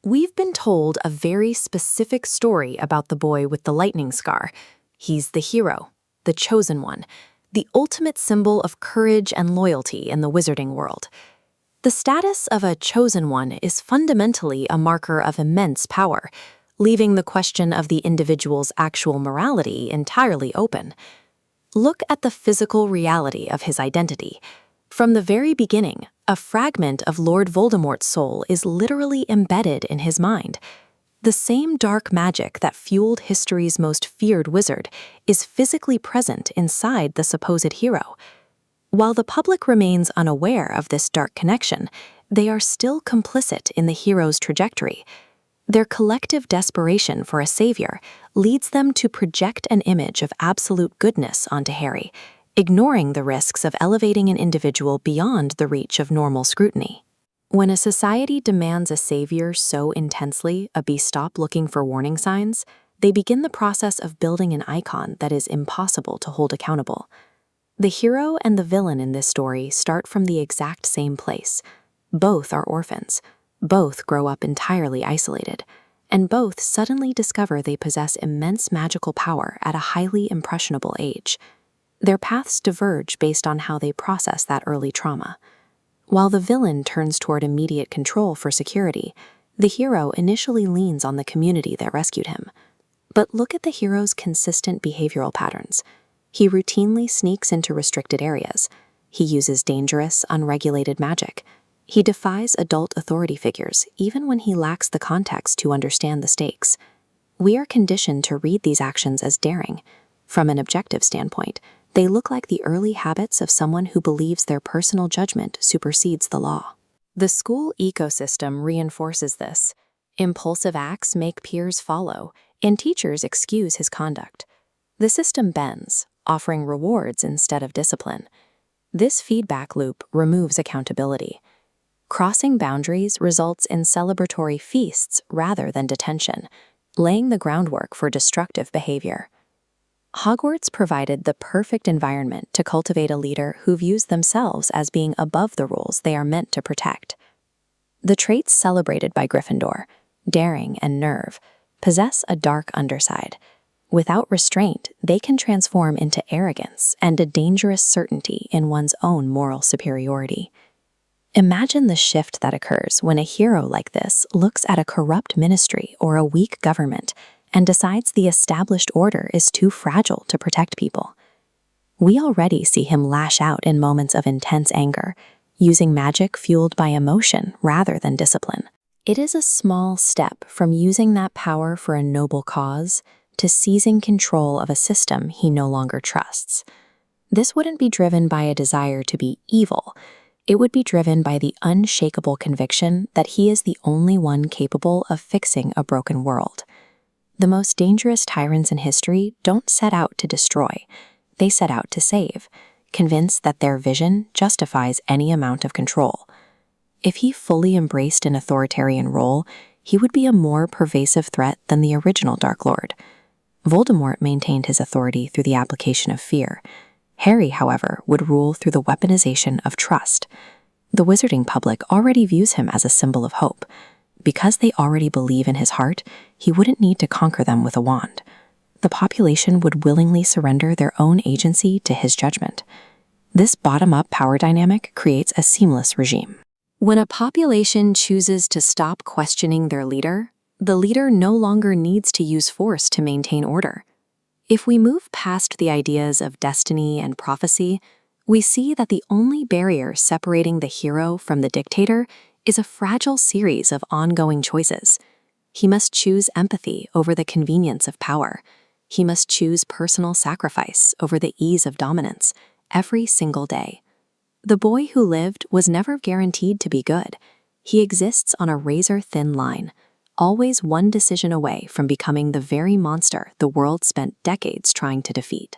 We've been told a very specific story about the boy with the lightning scar. He's the hero, the chosen one, the ultimate symbol of courage and loyalty in the wizarding world. The status of a chosen one is fundamentally a marker of immense power, leaving the question of the individual's actual morality entirely open. Look at the physical reality of his identity. From the very beginning, a fragment of Lord Voldemort's soul is literally embedded in his mind. The same dark magic that fueled history's most feared wizard is physically present inside the supposed hero. While the public remains unaware of this dark connection, they are still complicit in the hero's trajectory. Their collective desperation for a savior leads them to project an image of absolute goodness onto Harry, ignoring the risks of elevating an individual beyond the reach of normal scrutiny. When a society demands a savior so intensely a beast stop looking for warning signs, they begin the process of building an icon that is impossible to hold accountable. The hero and the villain in this story start from the exact same place. Both are orphans. Both grow up entirely isolated, and both suddenly discover they possess immense magical power at a highly impressionable age. Their paths diverge based on how they process that early trauma. While the villain turns toward immediate control for security, the hero initially leans on the community that rescued him. But look at the hero's consistent behavioral patterns. He routinely sneaks into restricted areas. He uses dangerous, unregulated magic. He defies adult authority figures, even when he lacks the context to understand the stakes. We are conditioned to read these actions as daring. From an objective standpoint, they look like the early habits of someone who believes their personal judgment supersedes the law. The school ecosystem reinforces this. Impulsive acts make peers follow, and teachers excuse his conduct. The system bends, offering rewards instead of discipline. This feedback loop removes accountability. Crossing boundaries results in celebratory feasts rather than detention, laying the groundwork for destructive behavior. Hogwarts provided the perfect environment to cultivate a leader who views themselves as being above the rules they are meant to protect. The traits celebrated by Gryffindor, daring and nerve, possess a dark underside. Without restraint, they can transform into arrogance and a dangerous certainty in one's own moral superiority. Imagine the shift that occurs when a hero like this looks at a corrupt ministry or a weak government and decides the established order is too fragile to protect people. We already see him lash out in moments of intense anger, using magic fueled by emotion rather than discipline. It is a small step from using that power for a noble cause to seizing control of a system he no longer trusts. This wouldn't be driven by a desire to be evil. It would be driven by the unshakable conviction that he is the only one capable of fixing a broken world. The most dangerous tyrants in history don't set out to destroy. They set out to save, convinced that their vision justifies any amount of control. If he fully embraced an authoritarian role, he would be a more pervasive threat than the original Dark Lord. Voldemort maintained his authority through the application of fear. Harry, however, would rule through the weaponization of trust. The wizarding public already views him as a symbol of hope. Because they already believe in his heart, he wouldn't need to conquer them with a wand. The population would willingly surrender their own agency to his judgment. This bottom-up power dynamic creates a seamless regime. When a population chooses to stop questioning their leader, the leader no longer needs to use force to maintain order. If we move past the ideas of destiny and prophecy, we see that the only barrier separating the hero from the dictator is a fragile series of ongoing choices. He must choose empathy over the convenience of power. He must choose personal sacrifice over the ease of dominance every single day. The boy who lived was never guaranteed to be good. He exists on a razor-thin line, always one decision away from becoming the very monster the world spent decades trying to defeat.